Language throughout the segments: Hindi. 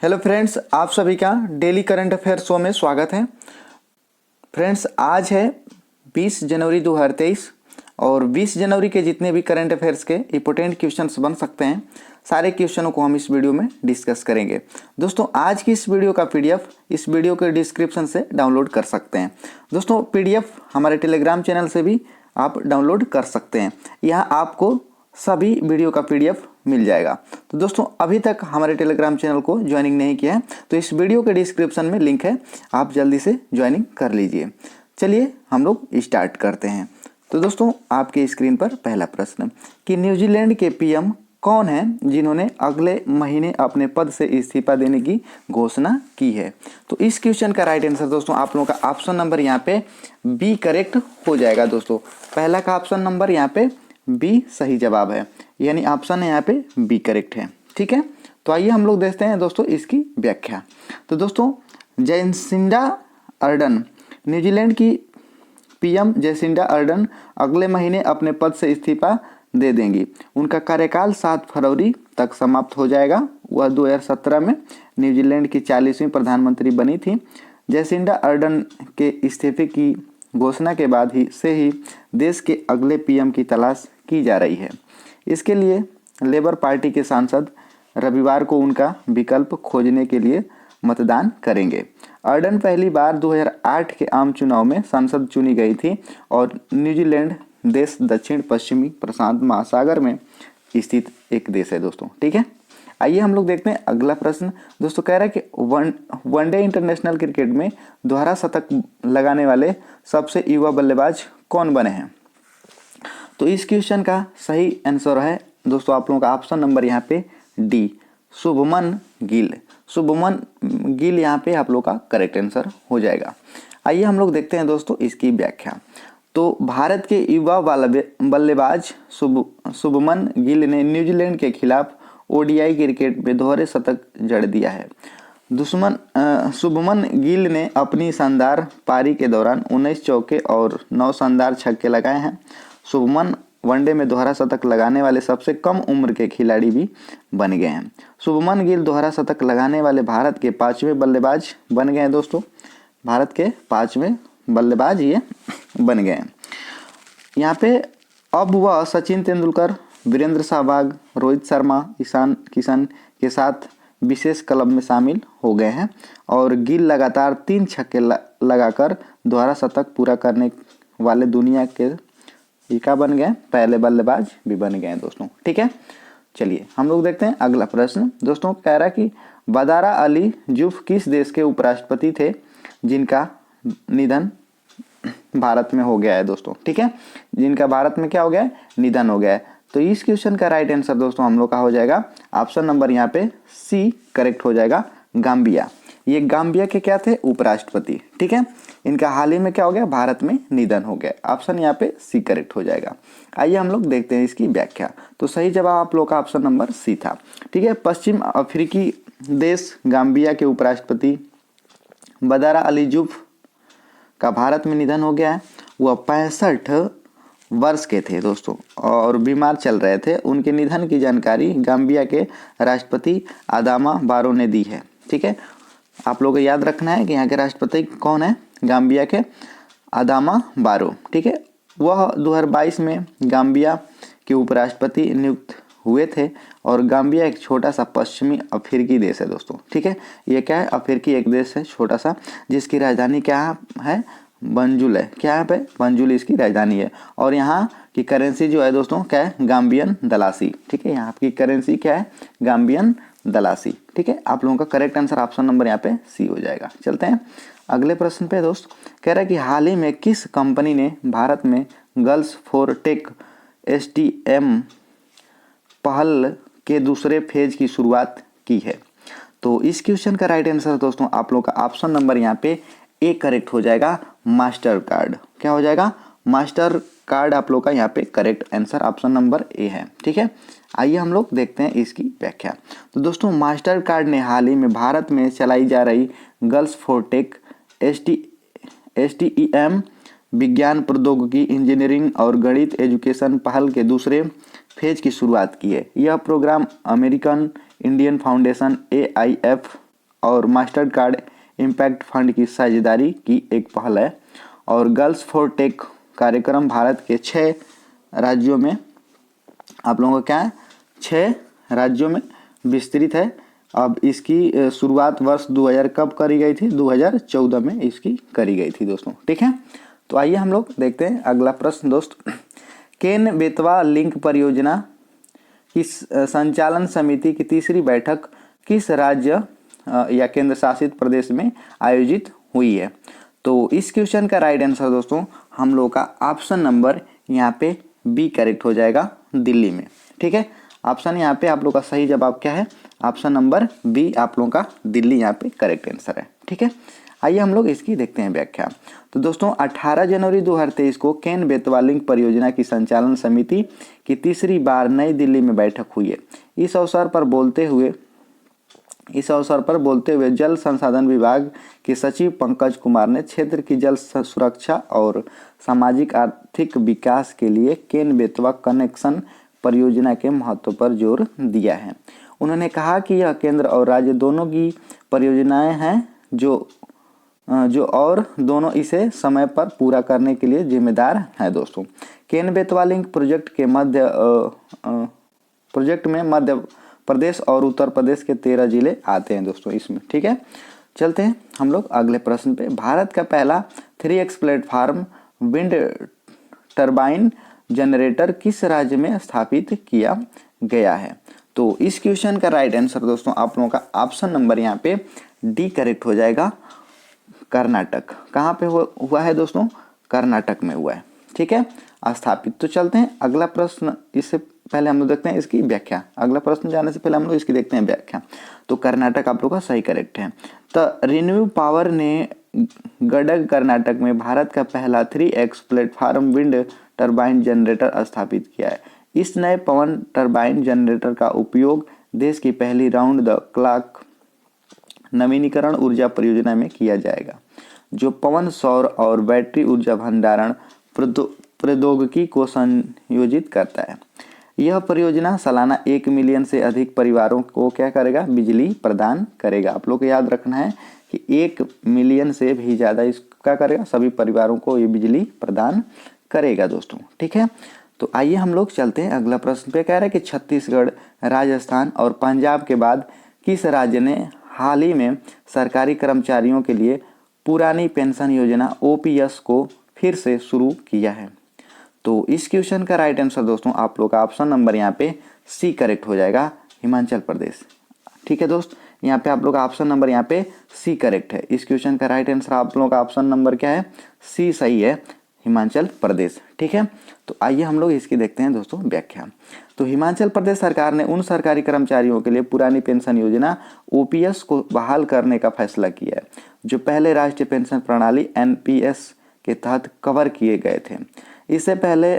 हेलो फ्रेंड्स, आप सभी का डेली करंट अफेयर शो में स्वागत है। फ्रेंड्स, आज है 20 जनवरी 2023 और 20 जनवरी के जितने भी करंट अफेयर्स के इंपॉर्टेंट क्वेश्चंस बन सकते हैं, सारे क्वेश्चनों को हम इस वीडियो में डिस्कस करेंगे। दोस्तों, आज की इस वीडियो का पीडीएफ इस वीडियो के डिस्क्रिप्शन से डाउनलोड कर सकते हैं। दोस्तों, पीडीएफ हमारे टेलीग्राम चैनल से भी आप डाउनलोड कर सकते हैं। यहाँ आपको सभी वीडियो का पीडीएफ मिल जाएगा। तो दोस्तों, अभी तक हमारे टेलीग्राम चैनल को ज्वाइनिंग नहीं किया है तो इस वीडियो के डिस्क्रिप्शन में लिंक है, आप जल्दी से ज्वाइनिंग कर लीजिए। चलिए हम लोग स्टार्ट करते हैं। तो दोस्तों, आपके स्क्रीन पर पहला प्रश्न कि न्यूजीलैंड के पीएम कौन हैं जिन्होंने अगले महीने अपने पद से इस्तीफा देने की घोषणा की है। तो इस क्वेश्चन का राइट आंसर दोस्तों आप लोगों का ऑप्शन नंबर यहाँ पे बी करेक्ट हो जाएगा। दोस्तों, पहला का ऑप्शन नंबर यहाँ पे बी सही जवाब है, यानी ऑप्शन है यहाँ पे बी करेक्ट है। ठीक है, तो आइए हम लोग देखते हैं दोस्तों इसकी व्याख्या। तो दोस्तों, जैसिंडा अर्डन, न्यूजीलैंड की पीएम जैसिंडा अर्डन अगले महीने अपने पद से इस्तीफा दे देंगी। उनका कार्यकाल 7 फरवरी तक समाप्त हो जाएगा। वह 2017 में न्यूजीलैंड की 40वीं प्रधानमंत्री बनी थी। जैसिंडा अर्डन के इस्तीफे की घोषणा के बाद ही देश के अगले पीएम की तलाश की जा रही है। इसके लिए लेबर पार्टी के सांसद रविवार को उनका विकल्प खोजने के लिए मतदान करेंगे। अर्डन पहली बार 2008 के आम चुनाव में सांसद चुनी गई थी और न्यूजीलैंड देश दक्षिण पश्चिमी प्रशांत महासागर में स्थित एक देश है दोस्तों। ठीक है, आइए हम लोग देखते हैं अगला प्रश्न। दोस्तों, कह रहा है कि वनडे इंटरनेशनल क्रिकेट में दोहरा शतक लगाने वाले सबसे युवा बल्लेबाज कौन बने हैं। तो इस क्वेश्चन का सही आंसर है दोस्तों आप लोगों का ऑप्शन नंबर यहाँ पे डी, शुभमन गिल। शुभमन गिल यहाँ पे आप लोग का करेक्ट आंसर हो जाएगा। आइए हम लोग देखते हैं दोस्तों इसकी व्याख्या। तो भारत के युवा बल्लेबाज शुभमन गिल ने न्यूजीलैंड के खिलाफ ओडीआई क्रिकेट में दोहरे शतक जड़ दिया है। शुभमन गिल ने अपनी शानदार पारी के दौरान 19 चौके और 9 शानदार छक्के लगाए हैं। शुभमन वनडे में दोहरा शतक लगाने वाले सबसे कम उम्र के खिलाड़ी भी बन गए हैं। शुभमन गिल दोहरा शतक लगाने वाले भारत के 5वें बल्लेबाज बन गए हैं दोस्तों। भारत के 5वें बल्लेबाज ये बन गए हैं। यहाँ पे अब वह सचिन तेंदुलकर, वीरेंद्र सहवाग, रोहित शर्मा, ईशान किशन के साथ विशेष क्लब में शामिल हो गए हैं और गिल लगातार 3 छक्के लगाकर दोहरा शतक पूरा करने वाले दुनिया के क्या बन गए, पहले बल्लेबाज भी बन गए हैं दोस्तों। ठीक है, चलिए हम लोग देखते हैं अगला प्रश्न। दोस्तों, कह रहा है कि बदारा अली जुफ किस देश के उपराष्ट्रपति थे जिनका निधन भारत में हो गया है दोस्तों। ठीक है, जिनका भारत में क्या हो गया है, निधन हो गया है। तो इस क्वेश्चन का राइट आंसर दोस्तों हम लोग का हो जाएगा ऑप्शन नंबर यहाँ पे सी करेक्ट हो जाएगा, गाम्बिया। ये गाम्बिया के क्या थे, उपराष्ट्रपति। ठीक है, इनका हाल ही में क्या हो गया, भारत में निधन हो गया। ऑप्शन यहाँ पे सी करेक्ट हो जाएगा। आइए हम लोग देखते हैं इसकी व्याख्या। तो सही जवाब आप लोग का ऑप्शन नंबर सी था। ठीक है, पश्चिम अफ्रीकी देश गाम्बिया के उपराष्ट्रपति बदारा अली जुफ का भारत में निधन हो गया है। वह 65 वर्ष के थे दोस्तों और बीमार चल रहे थे। उनके निधन की जानकारी गाम्बिया के राष्ट्रपति आदामा बारो ने दी है। ठीक है, आप लोगों को याद रखना है कि यहाँ के राष्ट्रपति कौन है, गाम्बिया के आदामा बारो। ठीक है, वह 2022 में गाम्बिया के उपराष्ट्रपति नियुक्त हुए थे और गाम्बिया एक छोटा सा पश्चिमी अफ्रीकी देश है दोस्तों। ठीक है, ये क्या है, अफ्रीकी एक देश है छोटा सा, जिसकी राजधानी क्या है, बंजुल है। क्या है पे, बंजुल इसकी राजधानी है और यहाँ की करेंसी जो है दोस्तों क्या है, गाम्बियन दलासी। ठीक है, यहाँ की करेंसी क्या है, गाम्बियन दलासी। ठीक है, आप लोगों का करेक्ट आंसर ऑप्शन नंबर यहाँ पे सी हो जाएगा। चलते हैं अगले प्रश्न पे दोस्त। कह रहा है कि हाल ही में किस कंपनी ने भारत में गर्ल्स फॉर टेक STEM पहल के दूसरे फेज की शुरुआत की है। तो इस क्वेश्चन का राइट आंसर दोस्तों आप लोगों का ऑप्शन नंबर यहाँ पे ए करेक्ट हो जाएगा, मास्टर कार्ड। क्या हो जाएगा, मास्टर कार्ड आप लोग का यहाँ पे correct answer option number A है। ठीक है, आइए हम लोग देखते हैं इसकी व्याख्या। तो दोस्तों, मास्टर कार्ड ने हाल ही में भारत में चलाई जा रही गर्ल्स फॉर टेक STEM विज्ञान, प्रौद्योगिकी, इंजीनियरिंग और गणित एजुकेशन पहल के दूसरे फेज की शुरुआत की है। यह program American Indian foundation AIF और मास्टर कार्ड इम्पैक्ट फंड की साझेदारी की एक पहल है। और गर्ल्स फॉर टेक कार्यक्रम भारत के 6 राज्यों में आप लोगों का क्या है, 6 राज्यों में विस्तृत है। अब इसकी शुरुआत वर्ष 2000 कब करी गई थी, 2014 में इसकी करी गई थी दोस्तों। ठीक है, तो आइए हम लोग देखते हैं अगला प्रश्न दोस्त। केन बेतवा लिंक परियोजना की संचालन समिति की तीसरी बैठक किस राज्य या केंद्र शासित प्रदेश में आयोजित हुई है? तो इस क्वेश्चन का राइट आंसर दोस्तों हम लोग का ऑप्शन नंबर यहाँ पे बी करेक्ट हो जाएगा, दिल्ली में। ठीक है, ऑप्शन यहाँ पे आप लोग का सही जवाब क्या है, ऑप्शन नंबर बी आप लोगों का दिल्ली यहाँ पे करेक्ट आंसर है। ठीक है, आइए हम लोग इसकी देखते हैं व्याख्या। तो दोस्तों 18 जनवरी 2023 को केन बेतवा लिंक परियोजना की संचालन समिति की तीसरी बार नई दिल्ली में बैठक हुई है। इस अवसर पर बोलते हुए जल संसाधन विभाग के सचिव पंकज कुमार ने क्षेत्र की जल सुरक्षा और सामाजिक आर्थिक विकास के लिए केन बेतवा कनेक्शन परियोजना के महत्व पर जोर दिया है। उन्होंने कहा कि यह केंद्र और राज्य दोनों की परियोजनाएं हैं जो और दोनों इसे समय पर पूरा करने के लिए जिम्मेदार हैं दोस्तों। केन बेतवा लिंक प्रोजेक्ट में मध्य प्रदेश और उत्तर प्रदेश के 13 जिले आते हैं दोस्तों इसमें। ठीक है, चलते हैं हम लोग अगले प्रश्न पे। भारत का पहला 3x platform wind turbine generator किस राज्य में स्थापित किया गया है? तो इस क्वेश्चन का राइट आंसर दोस्तों आप लोगों का ऑप्शन नंबर यहाँ पे डी करेक्ट हो जाएगा, कर्नाटक। कहाँ पे हुआ है दोस्तों? कर्नाटक में हुआ है। ठीक है, स्थापित। तो चलते हैं अगला प्रश्न, इससे पहले हम लोग देखते हैं इसकी व्याख्या। अगला प्रश्न जाने से पहले हम लोग इसकी देखते हैं व्याख्या। तो कर्नाटक आप लोग का सही करेक्ट है। तो रिन्यू पावर ने गडग कर्नाटक में भारत का पहला 3x platform wind turbine generator स्थापित किया है। इस नए पवन टरबाइन जनरेटर का उपयोग देश की पहली राउंड द क्लॉक नवीनीकरण ऊर्जा परियोजना में किया जाएगा, जो पवन, सौर और बैटरी ऊर्जा भंडारण प्रौद्योगिकी को संयोजित करता है। यह परियोजना सालाना 1 मिलियन से अधिक परिवारों को क्या करेगा? बिजली प्रदान करेगा। आप लोग को याद रखना है कि 1 मिलियन से भी ज़्यादा इसका करेगा, सभी परिवारों को ये बिजली प्रदान करेगा दोस्तों। ठीक है, तो आइए हम लोग चलते हैं अगला प्रश्न पे। कह रहा है कि छत्तीसगढ़, राजस्थान और पंजाब के बाद किस राज्य ने हाल ही में सरकारी कर्मचारियों के लिए पुरानी पेंशन योजना OPS को फिर से शुरू किया है? तो इस क्वेश्चन का राइट आंसर दोस्तों आप लोग का ऑप्शन नंबर यहाँ पे सी करेक्ट हो जाएगा, हिमाचल प्रदेश। ठीक है दोस्त, यहाँ पे आप लोग का ऑप्शन नंबर यहाँ पे सी करेक्ट है। इस क्वेश्चन का राइट आंसर आप लोगों का ऑप्शन नंबर क्या है? सी सही है, हिमाचल प्रदेश। ठीक है, तो आइए हम लोग इसकी देखते हैं दोस्तों व्याख्या। तो हिमाचल प्रदेश सरकार ने उन सरकारी कर्मचारियों के लिए पुरानी पेंशन योजना OPS को बहाल करने का फैसला किया है जो पहले राष्ट्रीय पेंशन प्रणाली NPS के तहत कवर किए गए थे। इससे पहले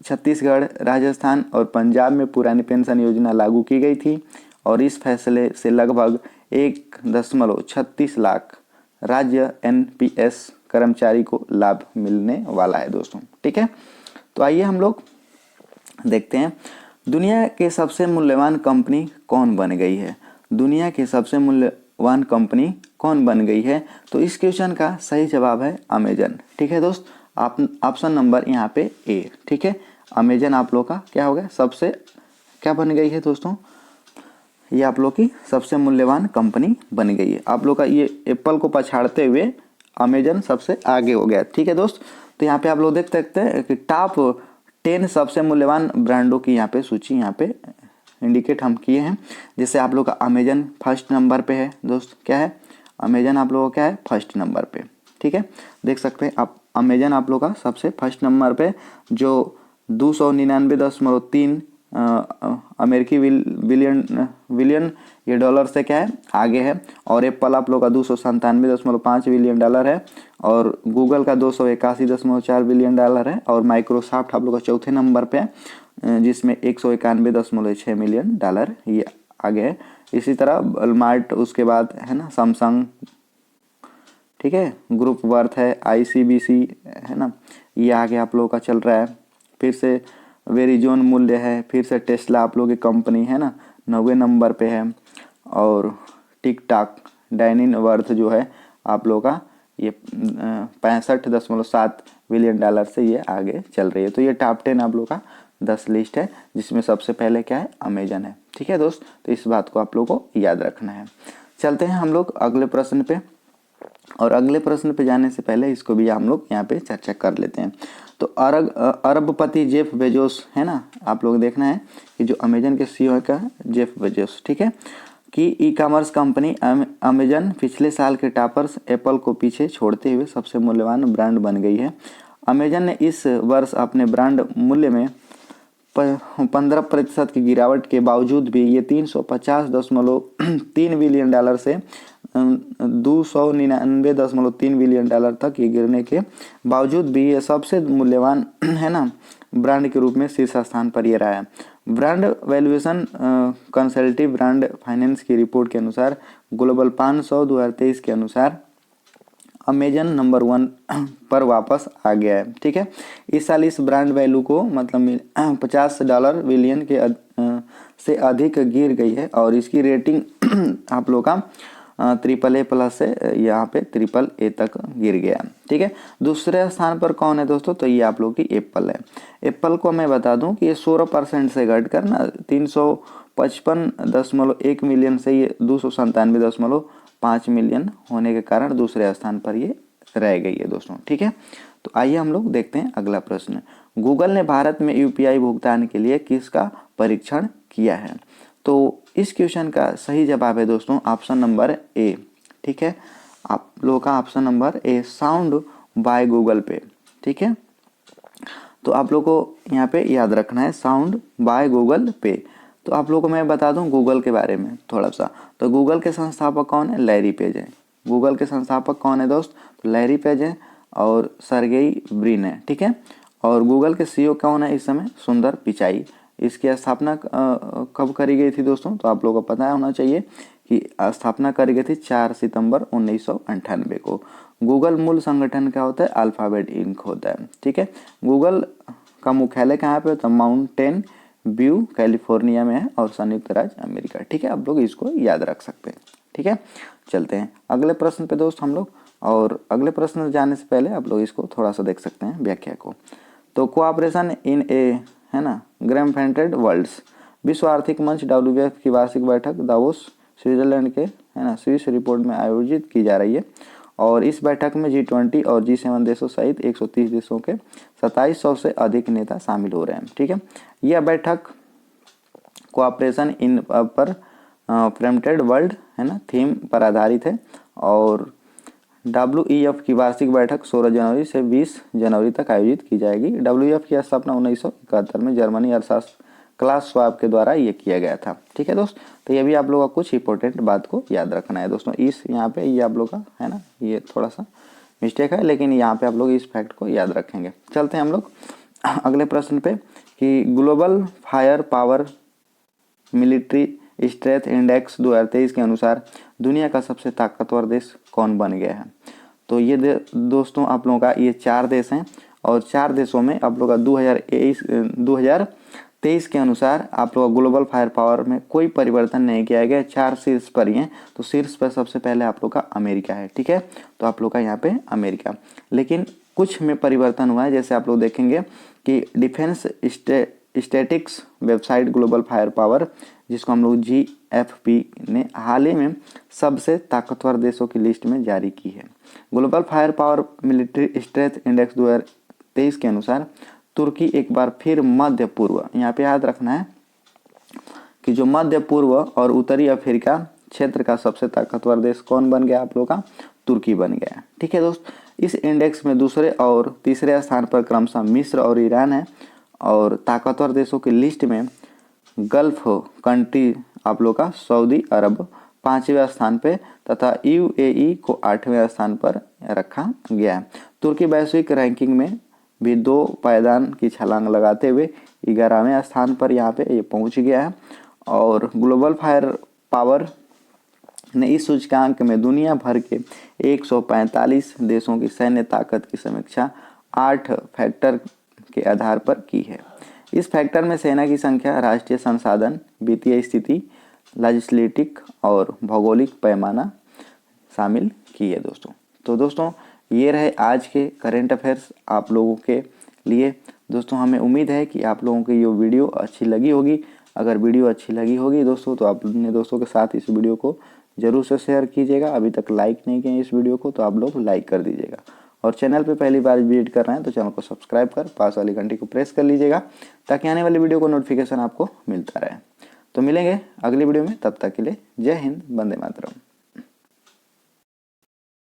छत्तीसगढ़, राजस्थान और पंजाब में पुरानी पेंशन योजना लागू की गई थी और इस फैसले से लगभग 1.36 लाख राज्य NPS कर्मचारी को लाभ मिलने वाला है दोस्तों। ठीक है, तो आइए हम लोग देखते हैं दुनिया के सबसे मूल्यवान कंपनी कौन बन गई है? दुनिया की सबसे मूल्यवान कंपनी कौन बन गई है? तो इस क्वेश्चन का सही जवाब है अमेजन। ठीक है दोस्त, आप ऑप्शन नंबर यहाँ पे ए। ठीक है, अमेजन आप लोग का क्या हो गया? सबसे क्या बन गई है दोस्तों? ये आप लोग की सबसे मूल्यवान कंपनी बन गई है। आप लोग का ये एप्पल को पछाड़ते हुए अमेजन सबसे आगे हो गया। ठीक है दोस्त, तो यहाँ पे आप लोग देख सकते हैं कि टॉप 10 सबसे मूल्यवान ब्रांडों की यहाँ पे सूची यहाँ पे इंडिकेट हम किए हैं। जैसे आप लोग का अमेजन फर्स्ट नंबर पे है दोस्त। क्या है? अमेजन आप लोगों का क्या है? फर्स्ट नंबर पे। ठीक है, देख सकते हैं आप अमेजन आप लोग का सबसे फर्स्ट नंबर पे जो 299.3 अमेरिकी बिलियन ये डॉलर से क्या है? आगे है। और एप्पल आप लोग का 297.5 बिलियन डॉलर है और गूगल का 281.4 बिलियन डॉलर है और माइक्रोसॉफ्ट आप लोग का चौथे नंबर पे है जिसमें 191.6 मिलियन डॉलर ये आगे है। इसी तरह वॉलमार्ट उसके बाद है ना, सैमसंग, ठीक है, ग्रुप वर्थ है, ICBC है ना, ये आगे आप लोगों का चल रहा है। फिर से वेरिजोन मूल्य है, फिर से टेस्ला आप लोगों की कंपनी है ना 9वें नंबर पे है और टिकटॉक डैनिन वर्थ जो है आप लोगों का ये 65.7 बिलियन डॉलर से ये आगे चल रही है। तो ये टॉप 10 आप लोगों का 10 लिस्ट है, जिसमें सबसे पहले क्या है, अमेजन है। ठीक है दोस्त, तो इस बात को आप लोगों को याद रखना है। चलते हैं हम लोग अगले प्रश्न पे, और अगले प्रश्न पे जाने से पहले इसको भी हम लोग यहाँ पे चर्चा कर लेते हैं। तो अरबपति जेफ बेजोस है ना, आप लोग देखना है कि जो अमेजन के सीईओ का जेफ बेजोस, ठीक है, कि ई कॉमर्स कंपनी अमेजन पिछले साल के टॉपर्स एप्पल को पीछे छोड़ते हुए सबसे मूल्यवान ब्रांड बन गई है। अमेजन ने इस वर्ष अपने ब्रांड मूल्य में 15% की गिरावट के बावजूद भी ये 350.3 बिलियन डॉलर से 299.3 बिलियन डॉलर तक ये गिरने के बावजूद भी ये सबसे मूल्यवान है ना ब्रांड के रूप में शीर्ष स्थान पर ये रहा है। ब्रांड वैल्यूएशन कंसल्टिव ब्रांड फाइनेंस की रिपोर्ट के अनुसार ग्लोबल 500 2023 के अनुसार अमेजन नंबर 1 पर वापस आ गया है। ठीक है, इस साल इस ब्रांड वैल्यू को मतलब $50 बिलियन के से अधिक गिर गई है, और इसकी रेटिंग आप लोग का AAA+ से यहाँ पे AAA तक गिर गया। ठीक है, दूसरे स्थान पर कौन है दोस्तों, तो ये आप लोग की एप्पल है। एप्पल को मैं बता दूं कि ये 16% से घटकर ना 355.1 मिलियन से ये 297.5 मिलियन होने के कारण दूसरे स्थान पर ये रह गई है दोस्तों। ठीक है, तो आइए हम लोग देखते हैं अगला प्रश्न। गूगल ने भारत में यूपीआई भुगतान के लिए किसका परीक्षण किया है? तो इस क्वेश्चन का सही जवाब है दोस्तों ऑप्शन नंबर ए। ठीक है, आप लोगों का option number A, sound by Google पे। ठीक है, तो आप लोग को यहाँ पे याद रखना है साउंड बाय गूगल पे। तो आप लोगों को मैं बता दूं गूगल के बारे में थोड़ा सा। तो गूगल के संस्थापक कौन है? लैरी पेज है। गूगल के संस्थापक कौन है दोस्त? तो लैरी पेज है और सर्गेई ब्रिन है। ठीक है, और गूगल के सीईओ कौन है इस समय? सुंदर पिचाई। इसकी स्थापना कब करी गई थी दोस्तों? तो आप लोगों को पता होना चाहिए कि स्थापना करी गई थी 4 सितंबर 1998 को। गूगल मूल संगठन क्या होता है? अल्फाबेट इंक होता है। ठीक है, गूगल का मुख्यालय कहाँ पे होता है? माउंटेन व्यू कैलिफोर्निया में है और संयुक्त राज्य अमेरिका। ठीक है, आप लोग इसको याद रख सकते हैं। ठीक है, चलते हैं अगले प्रश्न पे दोस्त हम लोग, और अगले प्रश्न जाने से पहले आप लोग इसको थोड़ा सा देख सकते हैं व्याख्या को। तो कोऑपरेशन इन ए है ना ग्रैमफेंटेड वर्ल्ड्स, विश्व आर्थिक मंच WEF की वार्षिक बैठक दावोस स्विट्जरलैंड के है ना स्विस रिपोर्ट में आयोजित की जा रही है, और इस बैठक में G20 और G7 देशों सहित 130 देशों के 2700 से अधिक नेता शामिल हो रहे हैं। ठीक है, यह बैठक कोऑपरेशन इन पर फ्रेमटेड वर्ल्ड है ना थीम पर आधारित है, और WEF की वार्षिक बैठक 16 जनवरी से 20 जनवरी तक आयोजित की जाएगी। WEF की स्थापना 1971 में जर्मनी अर्थशास्त्र क्लास स्वाब के द्वारा ये किया गया था। ठीक है दोस्त, तो ये भी आप लोगों का कुछ इंपॉर्टेंट बात को याद रखना है दोस्तों। इस यहाँ पे ये आप लोग का है ना ये थोड़ा सा मिस्टेक है, लेकिन यहाँ पे आप लोग इस फैक्ट को याद रखेंगे। चलते हैं हम लोग अगले प्रश्न पे कि global fire power military strength index 2023 के अनुसार दुनिया का सबसे ताकतवर देश कौन बन गया है? तो ये दोस्तों आप लोगों का ये 4 देश हैं, और 4 देशों में आप लोग का 2023 के अनुसार आप लोग ग्लोबल फायर पावर में कोई परिवर्तन नहीं किया गया। 4 शीर्ष पर ही हैं। तो शीर्ष पर सबसे पहले आप लोग का अमेरिका है। ठीक है, तो आप लोग का यहाँ पे अमेरिका, लेकिन कुछ में परिवर्तन हुआ है। जैसे आप लोग देखेंगे कि defence statics website global fire power, जिसको हम लोग GFP ने हाल ही में सबसे ताकतवर देशों की लिस्ट में जारी की है। Global fire power military strength index 2023 के अनुसार तुर्की एक बार फिर मध्य पूर्व, यहाँ पे याद रखना है कि जो मध्य पूर्व और उत्तरी अफ्रीका क्षेत्र का सबसे ताकतवर देश कौन बन गया? आप लोग का तुर्की बन गया। ठीक है दोस्त, इस इंडेक्स में दूसरे और तीसरे स्थान पर क्रमशः मिस्र और ईरान है, और ताकतवर देशों की लिस्ट में गल्फ कंट्री आप लोग का सऊदी अरब 5वें स्थान पे तथा UAE को 8वें स्थान पर रखा गया है। तुर्की वैश्विक रैंकिंग में भी 2 पायदान की छलांग लगाते हुए 11वें स्थान पर यहाँ पे ये पहुँच गया है, और ग्लोबल फायर पावर ने इस सूचकांक में दुनिया भर के 145 देशों की सैन्य ताकत की समीक्षा 8 फैक्टर के आधार पर की है। इस फैक्टर में सेना की संख्या, राष्ट्रीय संसाधन, वित्तीय स्थिति, लॉजिस्टिक और भौगोलिक पैमाना शामिल किए दोस्तों। तो दोस्तों ये रहे आज के करेंट अफेयर्स आप लोगों के लिए। दोस्तों हमें उम्मीद है कि आप लोगों को ये वीडियो अच्छी लगी होगी। अगर वीडियो अच्छी लगी होगी दोस्तों तो आप अपने दोस्तों के साथ इस वीडियो को ज़रूर से शेयर कीजिएगा। अभी तक लाइक नहीं किए इस वीडियो को तो आप लोग लाइक कर दीजिएगा, और चैनल पे पहली बार विजिट कर रहे हैं तो चैनल को सब्सक्राइब कर पास वाली घंटी को प्रेस कर लीजिएगा, ताकि आने वाली वीडियो को नोटिफिकेशन आपको मिलता रहे। तो मिलेंगे अगली वीडियो में, तब तक के लिए जय हिंद, वंदे मातरम।